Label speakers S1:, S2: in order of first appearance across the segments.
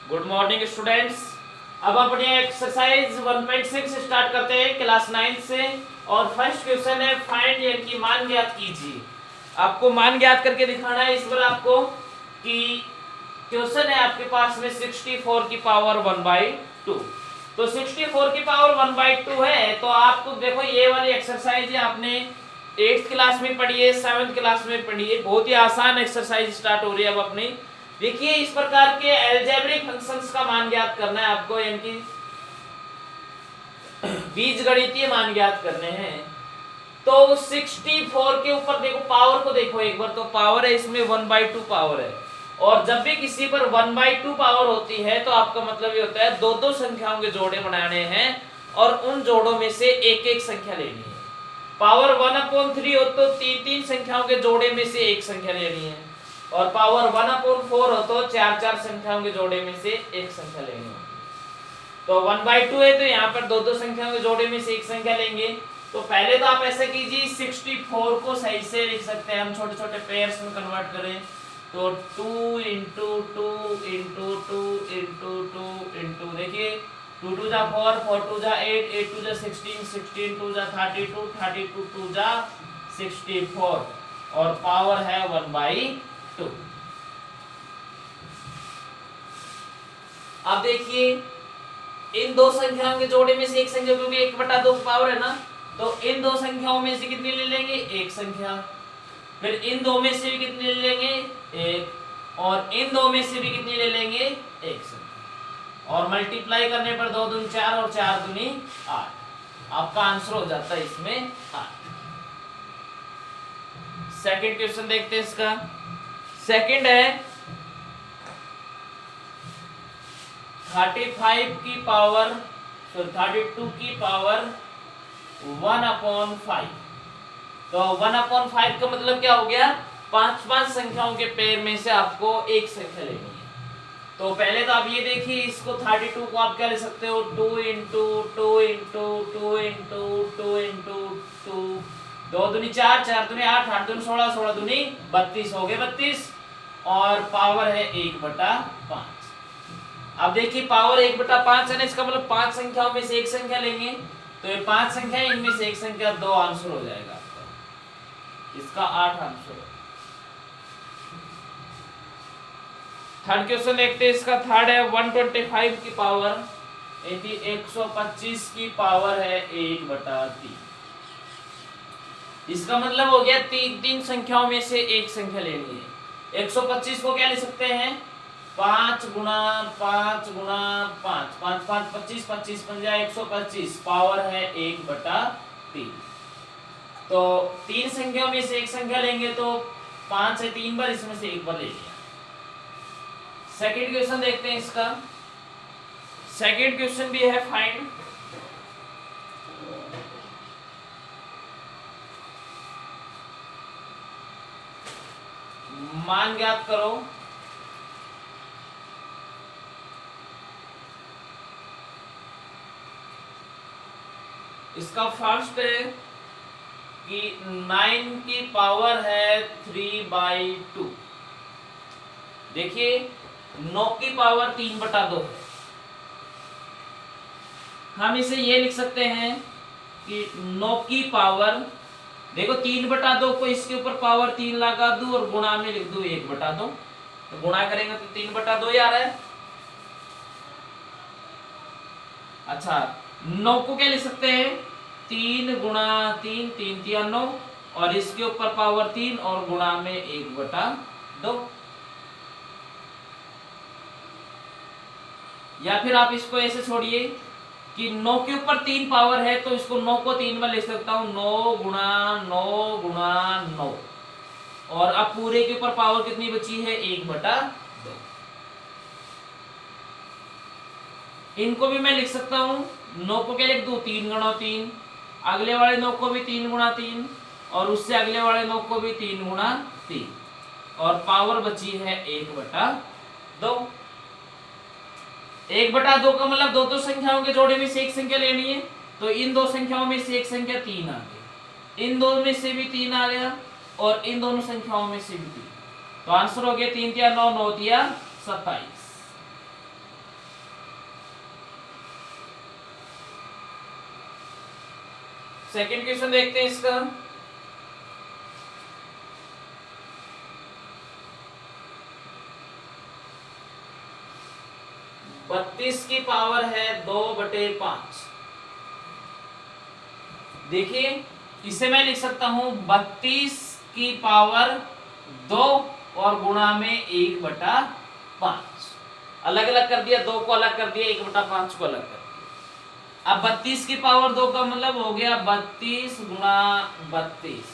S1: Good morning students. अब अपनी exercise 1.6 start करते हैं क्लास 9 से। और फर्स्ट क्वेश्चन है फाइंड यानी कि मान ज्ञात कीजिए। आपको मान ज्ञात करके दिखाना है इस बार आपको कि क्वेश्चन है आपके पास में 64 की पावर 1/2। तो 64 की पावर 1/2 है तो आपको देखो ये वाली एक्सरसाइज आपने 8th क्लास में पढ़ी है, 7th क्लास में पढ़ी है। बहुत ही आसान एक्सरसाइज स्टार्ट हो रही है अब अपनी। देखिए इस प्रकार के अलजेब्रिक फंक्शंस का मान ज्ञात करना है आपको, यानी कि बीजगणितीय मान ज्ञात करने हैं। तो 64 के ऊपर देखो पावर को देखो एक बार, तो पावर है इसमें 1/2 पावर है। और जब भी किसी पर 1/2 पावर होती है तो आपका मतलब ये होता है दो दो संख्याओं के जोड़े बनाने हैं और उन जोड़ों में से एक एक संख्या लेनी है। पावर 1/3 हो तो तीन तीन संख्याओं के जोड़े में से एक संख्या लेनी है। और पावर 1/4 हो तो चार चार संख्याओं के जोड़े में से एक संख्या लेनी होगी। तो 1/2 है तो यहाँ पर दो दो संख्याओं के जोड़े में से एक संख्या लेंगे। तो पहले तो आप ऐसे कीजिए, 64 को सही से लिख सकते हैं हम, छोटे छोटे पेयर्स में कन्वर्ट करें तो 2 × 2 × 2 × 2 × देखिए 2 2 जा 4, 4 2 जा 8, 8 2 जा 16, 16 2 जा 32, 32 2 जा 64 और पावर है 1/2। अब देखिए इन दो संख्याओं के जोड़े में से एक संख्या, क्योंकि 1/2 पावर है ना, तो इन दो संख्याओं में से कितनी ले लेंगे, एक संख्या। फिर इन दो में से भी कितनी ले लेंगे, एक। और इन दो में से भी कितनी ले लेंगे, एक संख्या। और मल्टीप्लाई करने पर 2 दूनी 4 और 4 दूनी 8। आपका आंसर हो जाता है इसमें 8। सेकंड क्वेश्चन देखते हैं इसका। सेकंड है 32 की पावर 1/5। तो 1/5 का मतलब क्या हो गया, 5 संख्याओं के पेयर में से आपको एक संख्या लेनी है। तो पहले तो आप ये देखिए, इसको 32 को आप क्या ले सकते हो, 2 × 2 × 2 × 2 × 2, 2 दूनी 4, 4 दूनी 8, 8 दूनी 16, 16 दूनी 32, हो गए 32। और पावर है 1/5। अब देखिए पावर 1/5 है ना, इसका मतलब 5 संख्याओं में से एक संख्या लेंगे। तो ये 5 संख्या, इनमें से एक संख्या, 2 आंसर हो जाएगा आपका, इसका 8 आंसर। थर्ड क्वेश्चन देखते हैं इसका। थर्ड है 125 की पावर 125 की पावर है 1/3। इसका मतलब हो गया तीन संख्याओं में से एक संख्या लेनी है। 125 को क्या ले सकते हैं, 5 × 5 × 5, 5 5 25, 25 पंजा 125, पावर है 1/3। तो तीन संख्याओं में से एक संख्या लेंगे तो 5 है 3 बार, इसमें से एक बार ले लिया। सेकंड क्वेश्चन देखते हैं इसका। सेकंड क्वेश्चन भी है फाइंड मान ज्ञात करो इसका। फर्स्ट है कि 9 की पावर है 3/2। देखिए 9 की पावर 3/2 है। हम इसे ये लिख सकते हैं कि 9 की पावर, देखो 3/2 को इसके ऊपर पावर 3 लगा दूं और गुणा में लिख दूं 1/2। तो गुणा करेंगे तो 3/2 ही आ रहा है। अच्छा 9 को क्या लिख सकते हैं, 3 × 3, 3 × 9 और इसके ऊपर पावर 3 और गुणा में 1/2। या फिर आप इसको ऐसे छोड़िए कि 9 के ऊपर 3 पावर है तो इसको 9 को 3 में लिख सकता हूं, 9 × 9 × 9। और अब पूरे के ऊपर पावर कितनी बची है, 1/2। इनको भी मैं लिख सकता हूं, 9 को क्या लिख दूं, 3 × 3, अगले वाले 9 को भी 3 × 3 और उससे अगले वाले 9 को भी 3 × 3 और पावर बची है 1/2। 1/2 का मतलब दो दो संख्याओं के जोड़े में से एक संख्या लेनी है। तो इन दो संख्याओं में से एक संख्या 3 आ गई, इन दो में से भी 3 आ गया और इन दोनों संख्याओं में से भी 3। तो आंसर हो गया 3 × 9 = 9 × 27। सेकंड क्वेश्चन देखते हैं इसका। बत्तीस की पावर है 2/5। देखिए इसे मैं लिख सकता हूं 32 की पावर 2 और गुणा में 1/5। अलग अलग कर दिया, 2 को अलग कर दिया, 1/5 को अलग कर दिया। अब 32 की पावर 2 का मतलब हो गया 32 गुणा 32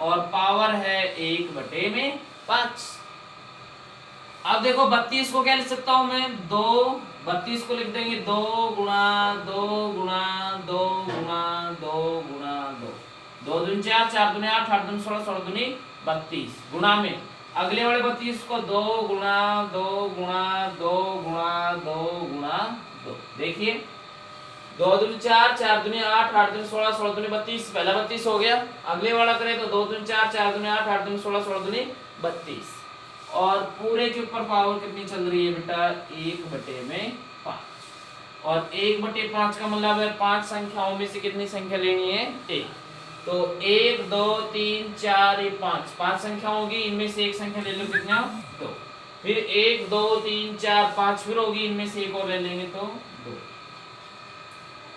S1: और पावर है 1/5। अब देखो 32 को क्या लिख सकता हूं मैं, 2, 32 को लिख देंगे 2 गुणा 2 गुणा 2 गुणा 2 गुणा 2, 2 दूनी 4, 4 दूनी 8, 8 दूनी 16, 16 दूनी 32 गुणा में अगले वाले 32 को 2 गुणा 2 गुणा 2 गुणा 2 गुणा 2। देखिए 2 दूनी 4, 4 दूनी 8, 8 दूनी 16, 16 दूनी 32, पहला 32 हो गया। अगले वाला करें तो 2 दूनी 4, 4 दूनी 8, 8 दूनी 16, 16 दूनी 32 और पूरे के ऊपर पावर कितनी चल रही है बेटा, 1/5। और 1/5 का मतलब है 5 संख्याओं में से कितनी संख्या लेनी है, 1। तो 1 2 3 4 ये 5 संख्या होगी, इनमें से एक संख्या ले लो, कितना 2। फिर 1 2 3 4 5 फिर होगी, इनमें से एक और ले लेंगे तो 2।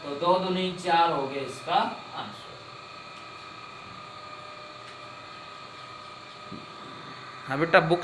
S1: तो 2 दूनी 4 हो गया इसका आंसर। हाँ बेटा बुक